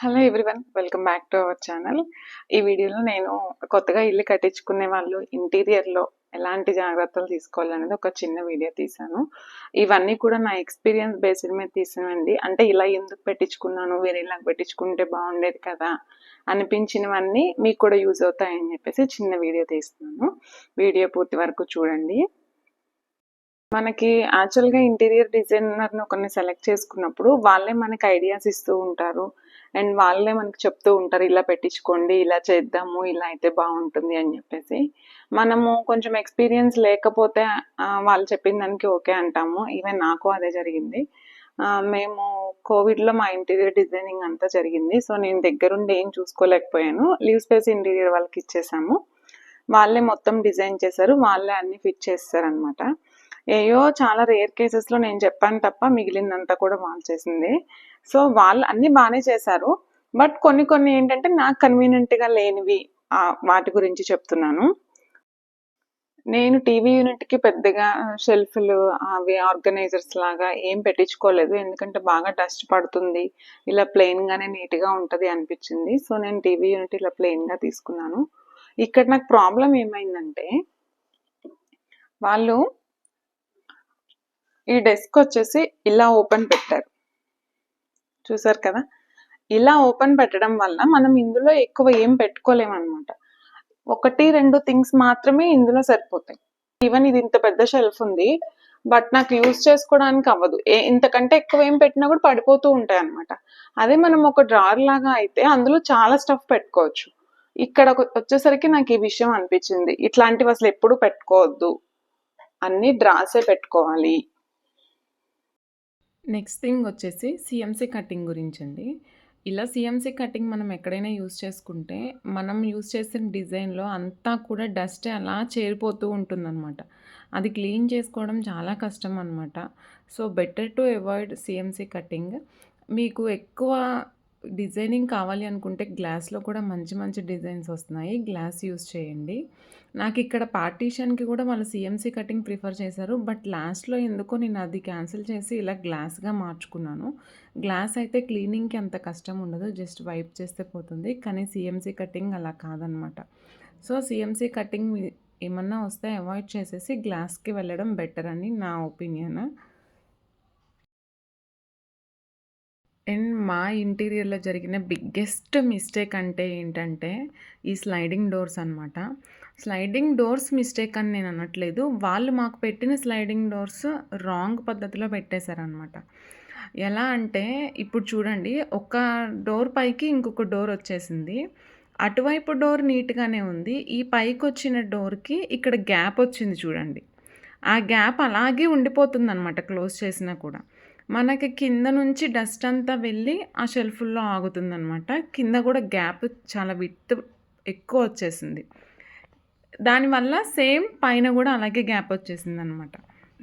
Hello everyone, welcome back to our channel. ఈ వీడియోలో నేను కొత్తగా ఇల్లు కట్టించుకునే వాళ్ళు ఇంటీరియర్లో ఎలాంటి జాగ్రత్తలు తీసుకోవాలనేది ఒక చిన్న వీడియో తీశాను. ఇవన్నీ కూడా నా ఎక్స్పీరియన్స్ బేస్డ్ మీద తీసానండి. అంటే ఇలా ఎందుకు పెట్టించుకున్నాను, వేరే ఇలా పెట్టించుకుంటే బాగుండేది కదా అనిపించినవన్నీ మీకు కూడా యూజ్ అవుతాయని చెప్పేసి చిన్న వీడియో తీస్తున్నాను. వీడియో పూర్తి వరకు చూడండి. మనకి యాక్చువల్గా ఇంటీరియర్ డిజైనర్ని ఒకరిని సెలెక్ట్ చేసుకున్నప్పుడు వాళ్ళే మనకి ఐడియాస్ ఇస్తూ ఉంటారు అండ్ వాళ్ళే మనకి చెప్తూ ఉంటారు, ఇలా పెట్టించుకోండి, ఇలా చేద్దాము, ఇలా అయితే బాగుంటుంది అని చెప్పేసి. మనము కొంచెం ఎక్స్పీరియన్స్ లేకపోతే వాళ్ళు చెప్పిన దానికి ఓకే అంటాము. ఈవెన్ నాకు అదే జరిగింది. మేము కోవిడ్లో మా ఇంటీరియర్ డిజైనింగ్ అంతా జరిగింది. సో నేను దగ్గరుండి ఏం చూసుకోలేకపోయాను. లీవ్ స్పేస్ ఇంటీరియర్ వాళ్ళకి ఇచ్చేసాము. వాళ్ళే మొత్తం డిజైన్ చేశారు, వాళ్ళే అన్ని ఫిట్ చేస్తారు అనమాట. ఏయో చాలా రేర్ కేసెస్లో నేను చెప్పాను తప్ప మిగిలిందంతా కూడా వాళ్ళు చేసింది. సో వాళ్ళు అన్నీ బాగానే చేశారు. బట్ కొన్ని కొన్ని ఏంటంటే నాకు కన్వీనియంట్గా లేనివి వాటి గురించి చెప్తున్నాను. నేను టీవీ యూనిట్కి పెద్దగా షెల్ఫ్లు అవి ఆర్గనైజర్స్ లాగా ఏం పెట్టించుకోలేదు. ఎందుకంటే బాగా డస్ట్ పడుతుంది, ఇలా ప్లెయిన్గానే నీట్గా ఉంటుంది అనిపించింది. సో నేను టీవీ యూనిట్ ఇలా ప్లెయిన్గా తీసుకున్నాను. ఇక్కడ నాకు ప్రాబ్లం ఏమైందంటే వాళ్ళు ఈ డెస్క్ వచ్చేసి ఇలా ఓపెన్ పెట్టారు, చూసారు కదా. ఇలా ఓపెన్ పెట్టడం వల్ల మనం ఇందులో ఎక్కువ ఏం పెట్టుకోలేమన్నమాట. 1-2 థింగ్స్ మాత్రమే ఇందులో సరిపోతాయి. ఈవెన్ ఇది ఇంత పెద్ద షెల్ఫ్ ఉంది, బట్ నాకు యూజ్ చేసుకోవడానికి అవ్వదు. ఇంతకంటే ఎక్కువ ఏం పెట్టినా కూడా పడిపోతూ ఉంటాయి అనమాట. అదే మనం ఒక డ్రార్ లాగా అయితే అందులో చాలా స్టఫ్ పెట్టుకోవచ్చు. ఇక్కడ వచ్చేసరికి నాకు ఈ విషయం అనిపించింది, ఇట్లాంటివి అసలు ఎప్పుడు పెట్టుకోవద్దు, అన్ని డ్రాసే పెట్టుకోవాలి. నెక్స్ట్ థింగ్ వచ్చేసి సిఎంసి కటింగ్ గురించి అండి. ఇలా సిఎంసి కటింగ్ మనం ఎక్కడైనా యూస్ చేసుకుంటే మనం యూస్ చేసిన డిజైన్లో అంతా కూడా డస్ట్ అలా చేరిపోతూ ఉంటుందన్నమాట. అది క్లీన్ చేసుకోవడం చాలా కష్టం అనమాట. So better to avoid CMC cutting. మీకు ఎక్కువ డిజైనింగ్ కావాలి అనుకుంటే గ్లాస్లో కూడా మంచి మంచి డిజైన్స్ వస్తున్నాయి, గ్లాస్ యూస్ చేయండి. నాకు ఇక్కడ పార్టీషన్కి కూడా వాళ్ళు సిఎంసి కటింగ్ ప్రిఫర్ చేశారు. బట్ లాస్ట్లో ఎందుకో నేను అది క్యాన్సిల్ చేసి ఇలా గ్లాస్గా మార్చుకున్నాను. గ్లాస్ అయితే క్లీనింగ్కి అంత కష్టం ఉండదు, జస్ట్ వైప్ చేస్తే పోతుంది. కానీ సిఎంసి కటింగ్ అలా కాదనమాట. సో సిఎంసి కటింగ్ ఏమన్నా వస్తే అవాయిడ్ చేసేసి గ్లాస్కి వెళ్ళడం బెటర్ అని నా ఒపీనియన్. అండ్ మా ఇంటీరియర్లో జరిగిన బిగ్గెస్ట్ మిస్టేక్ అంటే ఏంటంటే ఈ స్లైడింగ్ డోర్స్ అనమాట. స్లైడింగ్ డోర్స్ మిస్టేక్ అని నేను అనట్లేదు, వాళ్ళు మాకు పెట్టిన స్లైడింగ్ డోర్స్ రాంగ్ పద్ధతిలో పెట్టేశారనమాట. ఎలా అంటే ఇప్పుడు చూడండి, ఒక డోర్ పైకి ఇంకొక డోర్ వచ్చేసింది. అటువైపు డోర్ నీట్గానే ఉంది, ఈ పైకి వచ్చిన డోర్కి ఇక్కడ గ్యాప్ వచ్చింది చూడండి. ఆ గ్యాప్ అలాగే ఉండిపోతుంది అనమాట క్లోజ్ చేసినా కూడా. మనకి కింద నుంచి డస్ట్ అంతా వెళ్ళి ఆ షెల్ఫ్ల్లో ఆగుతుందనమాట. కింద కూడా గ్యాప్ చాలా విడ్త్ ఎక్కువ వచ్చేసింది. దానివల్ల సేమ్ పైన కూడా అలాగే గ్యాప్ వచ్చేసింది అనమాట.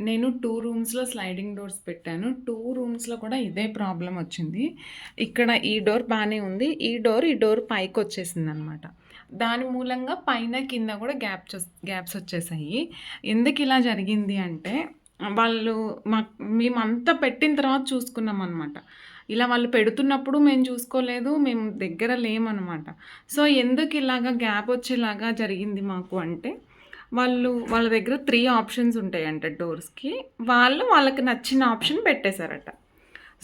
నేను 2 రూమ్స్లో స్లైడింగ్ డోర్స్ పెట్టాను. 2 రూమ్స్లో కూడా ఇదే ప్రాబ్లం వచ్చింది. ఇక్కడ ఈ డోర్ బాగానే ఉంది, ఈ డోర్ పైకి వచ్చేసింది అనమాట. దాని మూలంగా పైన కింద కూడా గ్యాప్స్ వచ్చేసాయి. ఎందుకు ఇలా జరిగింది అంటే వాళ్ళు మేమంతా పెట్టిన తర్వాత చూసుకున్నాం అనమాట. ఇలా వాళ్ళు పెడుతున్నప్పుడు మేము చూసుకోలేదు, మేము దగ్గర లేమనమాట. సో ఎందుకు ఇలాగా గ్యాప్ వచ్చేలాగా జరిగింది మాకు అంటే, వాళ్ళ దగ్గర 3 ఆప్షన్స్ ఉంటాయంట డోర్స్కి. వాళ్ళకి నచ్చిన ఆప్షన్ పెట్టేశారట.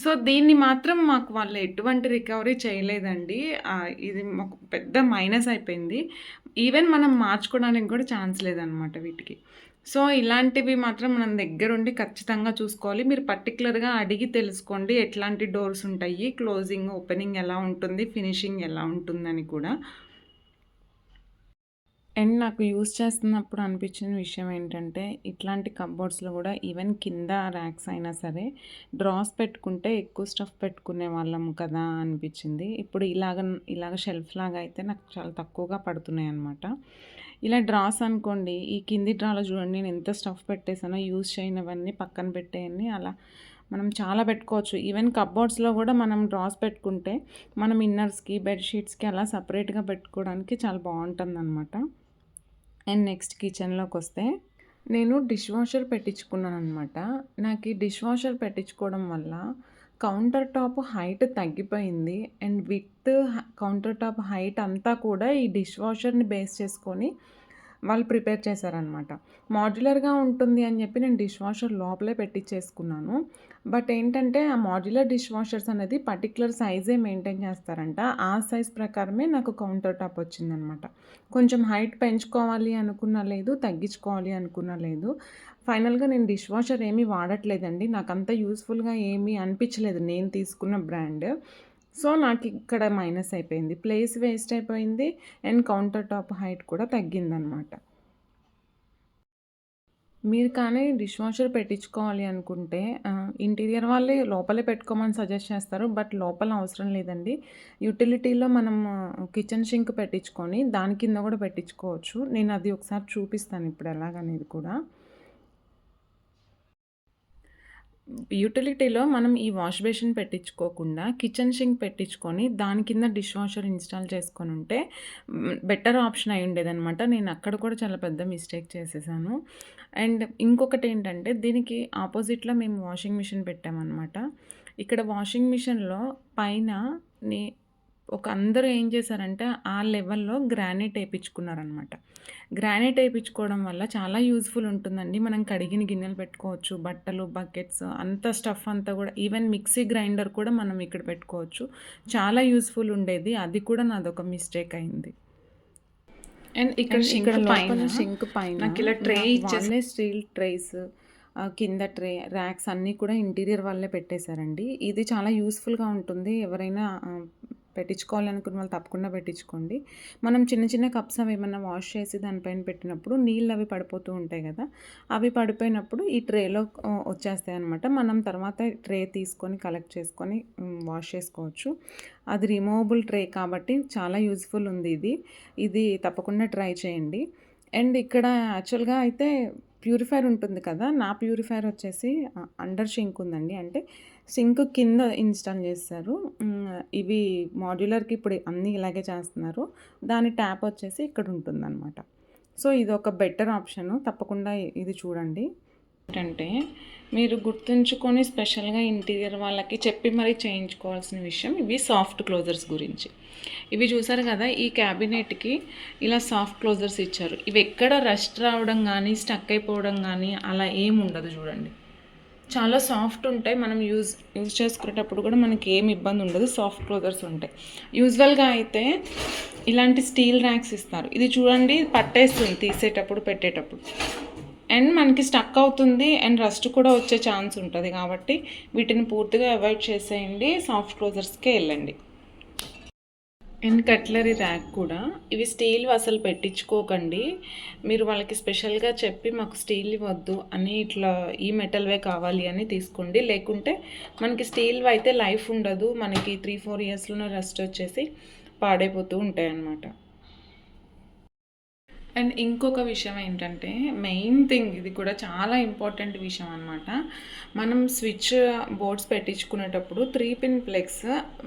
సో దీన్ని మాత్రం మాకు వాళ్ళు ఎటువంటి రికవరీ చేయలేదండి. ఇది మాకు పెద్ద మైనస్ అయిపోయింది. ఈవెన్ మనం మార్చుకోవడానికి కూడా ఛాన్స్ లేదనమాట వీటికి. సో ఇలాంటివి మాత్రం మనం దగ్గరుండి ఖచ్చితంగా చూసుకోవాలి. మీరు పర్టికులర్గా అడిగి తెలుసుకోండి ఎట్లాంటి డోర్స్ ఉంటాయి, క్లోజింగ్ ఓపెనింగ్ ఎలా ఉంటుంది, ఫినిషింగ్ ఎలా ఉంటుందని కూడా. అండ్ నాకు యూస్ చేస్తున్నప్పుడు అనిపించిన విషయం ఏంటంటే, ఇట్లాంటి కప్బోర్డ్స్లో కూడా ఈవెన్ కింద ర్యాక్స్ అయినా సరే డ్రాస్ పెట్టుకుంటే ఎక్కువ స్టఫ్ పెట్టుకునే వాళ్ళం కదా అనిపించింది. ఇప్పుడు ఇలాగ షెల్ఫ్ లాగా అయితే నాకు చాలా తక్కువగా పడుతున్నాయి అన్నమాట. ఇలా డ్రాస్ అనుకోండి, ఈ కింది డ్రాలో చూడండి నేను ఎంత స్టఫ్ పెట్టేసానో, యూస్ చేయనివన్నీ పక్కన పెట్టేయన్ని అలా మనం చాలా పెట్టుకోవచ్చు. ఈవెన్ కప్బోర్డ్స్లో కూడా మనం డ్రాస్ పెట్టుకుంటే మనం ఇన్నర్స్కి, బెడ్షీట్స్కి అలా సపరేట్గా పెట్టుకోవడానికి చాలా బాగుంటుంది అనమాట. అండ్ నెక్స్ట్ కిచెన్లోకి వస్తే, నేను డిష్ వాషర్ పెట్టించుకున్నాను అనమాట. నాకు ఈ డిష్ వాషర్ పెట్టించుకోవడం వల్ల కౌంటర్ టాప్ హైట్ తగ్గిపోయింది. And width, counter top height అంతా కూడా ఈ డిష్ వాషర్‌ని బేస్ చేసుకొని వాళ్ళు ప్రిపేర్ చేశారనమాట. మాడ్యులర్‌గా ఉంటుంది అని చెప్పి నేను డిష్ వాషర్ లోపలే పెట్టిచ్చేసుకున్నాను. బట్ ఏంటంటే ఆ మాడ్యులర్ డిష్ వాషర్స్ అనేది పర్టిక్యులర్ సైజే మెయింటైన్ చేస్తారంట. ఆ సైజ్ ప్రకారమే నాకు కౌంటర్ టాప్ వచ్చిందనమాట. కొంచెం హైట్ పెంచుకోవాలి అనుకున్నా లేదు, తగ్గించుకోవాలి అనుకున్నా లేదు. ఫైనల్‌గా నేను డిష్ వాషర్ ఏమీ వాడట్లేదండి. నాకంత యూజ్‌ఫుల్‌గా ఏమీ అనిపించలేదు నేను తీసుకున్న బ్రాండ్. సో, నాకిక్కడ మైనస్ అయిపోయింది. ప్లేస్ వేస్ట్ అయిపోయింది. అండ్ కౌంటర్ టాప్ హైట్ కూడా తగ్గిందనమాట. మీరు కానీ డిష్ వాషర్ పెట్టించుకోవాలి అనుకుంటే ఇంటీరియర్ వాళ్ళే లోపలే పెట్టుకోమని సజెస్ట్ చేస్తారు. బట్ లోపల అవసరం లేదండి. యుటిలిటీలో మనం కిచెన్ షింక్ పెట్టించుకొని దాని కింద కూడా పెట్టించుకోవచ్చు. నేను అది ఒకసారి చూపిస్తాను ఇప్పుడు ఎలాగనేది కూడా. యుటిలిటీలో మనం ఈ వాష్ బేసిన్ పెట్టించుకోకుండా కిచెన్ షింక్ పెట్టించుకొని దాని కింద డిష్ వాషర్ ఇన్స్టాల్ చేసుకొని ఉంటే బెటర్ ఆప్షన్ అయి ఉండేదనమాట. నేను అక్కడ కూడా చాలా పెద్ద మిస్టేక్ చేసేసాను. అండ్ ఇంకొకటి ఏంటంటే దీనికి ఆపోజిట్లో మేము వాషింగ్ మిషన్ పెట్టామన్నమాట. ఇక్కడ వాషింగ్ మిషన్‌లో పైన నే అందరూ ఏం చేశారంటే ఆ లెవెల్‌లో గ్రానైట్ ఏపిచ్చుకున్నారనమాట. గ్రానైట్ ఏపిచ్చుకోవడం వల్ల చాలా యూజ్‌ఫుల్ ఉంటుందండి. మనం కడిగిన గిన్నెలు పెట్టుకోవచ్చు, బట్టలు, బకెట్స్ అంత స్టఫ్ అంతా కూడా ఈవెన్ మిక్సీ గ్రైండర్ కూడా మనం ఇక్కడ పెట్టుకోవచ్చు. చాలా యూజ్‌ఫుల్ ఉండేది. అది కూడా నాదొక మిస్టేక్ అయింది. అండ్ ఇక్కడ షింక్ పైన నాకిలా ట్రే వాళ్ళే స్టీల్ ట్రేస్, కింద ట్రే, ర్యాక్స్ అన్నీ కూడా ఇంటీరియర్ వాళ్ళే పెట్టేశారండి. ఇది చాలా యూజ్‌ఫుల్‌గా ఉంటుంది. ఎవరైనా పెట్టించుకోవాలనుకున్న వాళ్ళు తప్పకుండా పెట్టించుకోండి. మనం చిన్న చిన్న కప్స్ అవి ఏమన్నా వాష్ చేసి దానిపైన పెట్టినప్పుడు నీళ్ళు అవి పడిపోతూ ఉంటాయి కదా! అవి పడిపోయినప్పుడు ఈ ట్రేలో వచ్చేస్తాయి అనమాట. మనం తర్వాత ట్రే తీసుకొని కలెక్ట్ చేసుకొని వాష్ చేసుకోవచ్చు. అది రిమూవబుల్ ట్రే కాబట్టి చాలా యూజ్‌ఫుల్ ఉంది ఇది. ఇది తప్పకుండా ట్రై చేయండి. అండ్ ఇక్కడ యాక్చువల్‌గా అయితే ప్యూరిఫైయర్ ఉంటుంది కదా! నా ప్యూరిఫైయర్ వచ్చేసి అండర్ షింక్ ఉందండి. అంటే సింక్ కింద ఇన్‌స్టాల్ చేశారు. ఇవి మాడ్యులర్‌కి ఇప్పుడు అన్నీ ఇలాగే చేస్తున్నారు. దాని ట్యాప్ వచ్చేసి ఇక్కడ ఉంటుందన్నమాట. సో, ఇదొక బెటర్ ఆప్షను. తప్పకుండా ఇది చూడండి. ఏంటంటే మీరు గుర్తుంచుకొని స్పెషల్‌గా ఇంటీరియర్ వాళ్ళకి చెప్పి మరీ చేయించుకోవాల్సిన విషయం ఇవి సాఫ్ట్ క్లోజర్స్ గురించి. ఇవి చూసారు కదా! ఈ క్యాబినెట్‌కి ఇలా సాఫ్ట్ క్లోజర్స్ ఇచ్చారు. ఇవి ఎక్కడ రస్ట్ రావడం కానీ, స్టక్ అయిపోవడం కానీ అలా ఏమి ఉండదు చూడండి. చాలా సాఫ్ట్ ఉంటాయి. మనం యూజ్ చేసుకునేటప్పుడు కూడా మనకి ఏమి ఇబ్బంది ఉండదు. సాఫ్ట్ క్లోజర్స్ ఉంటాయి. యూజువల్‌గా అయితే ఇలాంటి స్టీల్ ర్యాక్స్ ఇస్తారు. ఇది చూడండి పట్టేస్తుంది తీసేటప్పుడు, పెట్టేటప్పుడు. అండ్ మనకి స్టక్ అవుతుంది అండ్ రస్ట్ కూడా వచ్చే ఛాన్స్ ఉంటుంది. కాబట్టి వీటిని పూర్తిగా అవాయిడ్ చేసేయండి. సాఫ్ట్ క్లోజర్స్కే వెళ్ళండి. అండ్ కట్లరీ ర్యాక్ కూడా ఇవి స్టీల్ అసలు పెట్టించుకోకండి. మీరు వాళ్ళకి స్పెషల్‌గా చెప్పి మాకు స్టీల్ వద్దు అని ఇట్లా ఈ మెటల్‌వే కావాలి అని తీసుకోండి. లేకుంటే మనకి స్టీల్‌వి అయితే లైఫ్ ఉండదు. మనకి 3-4 ఇయర్స్‌లోనే రస్ట్ వచ్చేసి పాడైపోతూ ఉంటాయన్నమాట. అండ్ ఇంకొక విషయం ఏంటంటే మెయిన్ థింగ్ ఇది కూడా చాలా ఇంపార్టెంట్ విషయం అనమాట. మనం స్విచ్ బోర్డ్స్ పెట్టించుకునేటప్పుడు 3 పిన్ ప్లగ్స్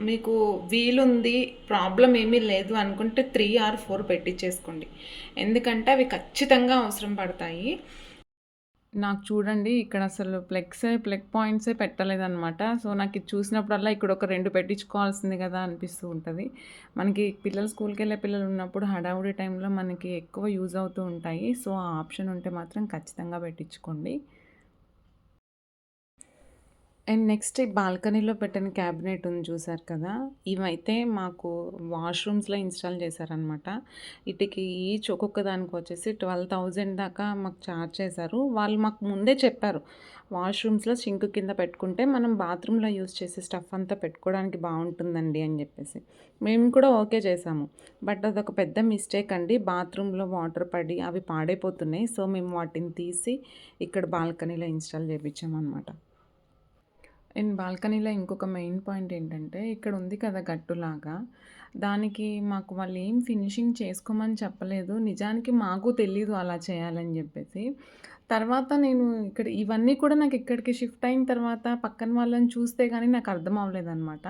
మీకు వీలుంది, ప్రాబ్లం ఏమీ లేదు అనుకుంటే 3 ఆర్ 4 పెట్టించేసుకోండి. ఎందుకంటే అవి ఖచ్చితంగా అవసరం పడతాయి. నాకు చూడండి ఇక్కడ అసలు ప్లగ్ పాయింట్సే పెట్టలేదనమాట. సో, నాకు ఇది చూసినప్పుడల్లా ఇక్కడ ఒక 2 పెట్టించుకోవాల్సింది కదా అనిపిస్తూ ఉంటుంది. మనకి పిల్లలు స్కూల్‌కెళ్ళే పిల్లలు ఉన్నప్పుడు హడావుడి టైంలో మనకి ఎక్కువ యూజ్ అవుతూ ఉంటాయి. సో, ఆ ఆప్షన్ ఉంటే మాత్రం ఖచ్చితంగా పెట్టించుకోండి. అండ్ నెక్స్ట్ ఈ బాల్కనీలో పెట్టిన క్యాబినెట్ ఉంది చూసారు కదా! ఇవైతే మాకు వాష్‌రూమ్స్‌లో ఇన్‌స్టాల్ చేశారనమాట. వీటికి ఈచ్ ఒక్కొక్క దానికి వచ్చేసి 12,000 దాకా మాకు ఛార్జ్ చేశారు. వాళ్ళు మాకు ముందే చెప్పారు. వాష్‌రూమ్స్‌లో సింక్ కింద పెట్టుకుంటే మనం బాత్రూమ్‌లో యూజ్ చేసే స్టఫ్ అంతా పెట్టుకోవడానికి బావుంటుందండి అని చెప్పేసి. మేము కూడా ఓకే చేసాము. బట్ అదొక పెద్ద మిస్టేక్ అండి. బాత్రూమ్‌లో వాటర్ పడి అవి పాడైపోతున్నాయి. సో, మేము వాటిని తీసి ఇక్కడ బాల్కనీలో ఇన్‌స్టాల్ చేపించామనమాట. అండ్ బాల్కనీలో ఇంకొక మెయిన్ పాయింట్ ఏంటంటే, ఇక్కడ ఉంది కదా గట్టులాగా, దానికి మాకు వాళ్ళు ఏం ఫినిషింగ్ చేసుకోమని చెప్పలేదు. నిజానికి మాకు తెలీదు అలా చేయాలని జెప్పేసి. తర్వాత నేను ఇక్కడ ఇవన్నీ కూడా నాకు ఇక్కడికి షిఫ్ట్ అయిన తర్వాత పక్కన వాళ్ళని చూస్తే గానీ నాకు అర్థం అవ్వలేదనమాట.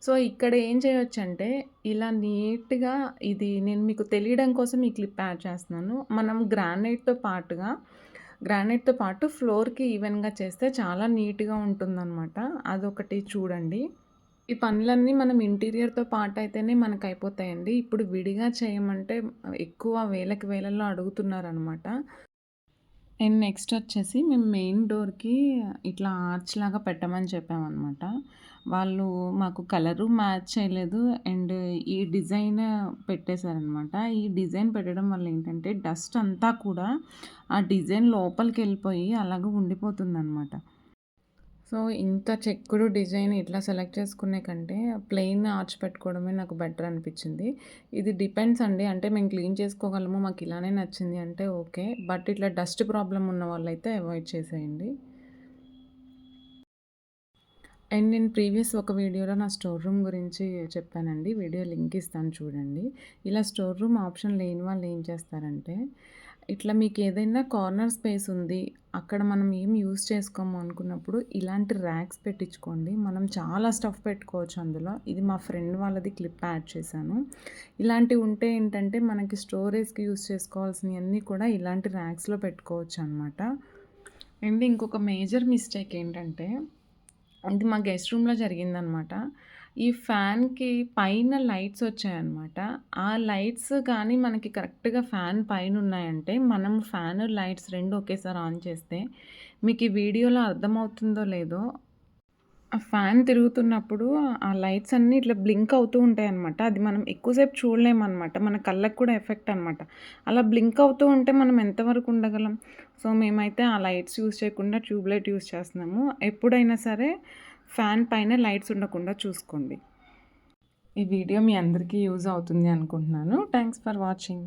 సో, ఇక్కడ ఏం చేయొచ్చంటే, ఇలా నీట్‌గా ఇది నేను మీకు తెలియడం కోసం ఈ క్లిప్ యాడ్ చేస్తున్నాను. మనం గ్రానైట్‌తో పాటుగా గ్రానైట్‌తో పాటు ఫ్లోర్‌కి ఈవెన్‌గా చేస్తే చాలా నీట్‌గా ఉంటుందనమాట. అదొకటి చూడండి. ఈ పనులన్నీ మనం ఇంటీరియర్‌తో పాటయితేనే మనకయిపోతాయండి. ఇప్పుడు విడిగా చేయమంటే ఎక్కువ వేలకి వేలల్లో అడుగుతున్నారనమాట. అండ్ నెక్స్ట్ వచ్చేసి మేము మెయిన్ డోర్‌కి ఇట్లా ఆర్చ్‌లాగా పెట్టమని చెప్పామనమాట. వాళ్ళు మాకు కలరు మ్యాచ్ చేయలేదు. అండ్ ఈ డిజైన్ పెట్టేశారనమాట. ఈ డిజైన్ పెట్టడం వల్ల ఏంటంటే డస్ట్ అంతా కూడా ఆ డిజైన్ లోపలికెళ్ళిపోయి అలాగే ఉండిపోతుందనమాట. సో, ఇంత చెక్కుడు డిజైన్ ఇట్లా సెలెక్ట్ చేసుకునే కంటే ప్లెయిన్ ఆర్చ్ పెట్టుకోవడమే నాకు బెటర్ అనిపిచ్చింది. ఇది డిపెండ్స్ అండి. అంటే మేము క్లీన్ చేసుకోగలము, మాకు ఇలానే నచ్చింది అంటే ఓకే. బట్ ఇట్లా డస్ట్ ప్రాబ్లమ్ ఉన్న వాళ్ళైతే అవాయిడ్ చేసేయండి. అండ్ నేను ప్రీవియస్ ఒక వీడియోలో నా స్టోర్ రూమ్ గురించి చెప్పానండి. వీడియో లింక్ ఇస్తాను చూడండి. ఇలా స్టోర్ రూమ్ ఆప్షన్ లేని వాళ్ళు ఏం చేస్తారంటే, ఇట్లా మీకేదైనా కార్నర్ స్పేస్ ఉంది, అక్కడ మనం ఏం యూజ్ చేసుకోము అనుకున్నప్పుడు ఇలాంటి ర్యాక్స్ పెట్టించుకోండి. మనం చాలా స్టఫ్ పెట్టుకోవచ్చు అందులో. ఇది మా ఫ్రెండ్ వాళ్ళది క్లిప్ యాడ్ చేశాను. ఇలాంటివి ఉంటే ఏంటంటే మనకి స్టోరేజ్‌కి యూజ్ చేసుకోవాల్సినయన్నీ కూడా ఇలాంటి ర్యాక్స్‌లో పెట్టుకోవచ్చనమాట. అండ్ ఇంకొక మేజర్ మిస్టేక్ ఏంటంటే ఇది మా గెస్ట్ రూమ్‌లో జరిగిందనమాట. ఈ ఫ్యాన్‌కి పైన లైట్స్ వచ్చాయన్నమాట. ఆ లైట్స్ గానీ మనకి కరెక్ట్‌గా ఫ్యాన్ పైనున్నాయంటే, మనం ఫ్యాను, లైట్స్ 2 ఒకేసారి ఆన్ చేస్తే, మీకు ఈ వీడియోలో అర్థమవుతుందో లేదో, ఆ ఫ్యాన్ తిరుగుతున్నప్పుడు ఆ లైట్స్ అన్నీ ఇట్లా బ్లింక్ అవుతూ ఉంటాయన్నమాట. అది మనం ఎక్కువ సేపు చూడలేమనమాట. మన కళ్ళకి కూడా ఎఫెక్ట్ అనమాట. అలా బ్లింక్ అవుతూ ఉంటే మనం ఎంతవరకు ఉండగలం? సో, మేమైతే ఆ లైట్స్ యూజ్ చేయకుండా ట్యూబ్ లైట్ యూజ్ చేస్తున్నాము. ఎప్పుడైనా సరే ఫ్యాన్ పైన లైట్స్ ఉండకుండా చూసుకోండి. ఈ వీడియో మీ అందరికీ యూజ్ అవుతుంది అనుకుంటున్నాను. Thanks for watching.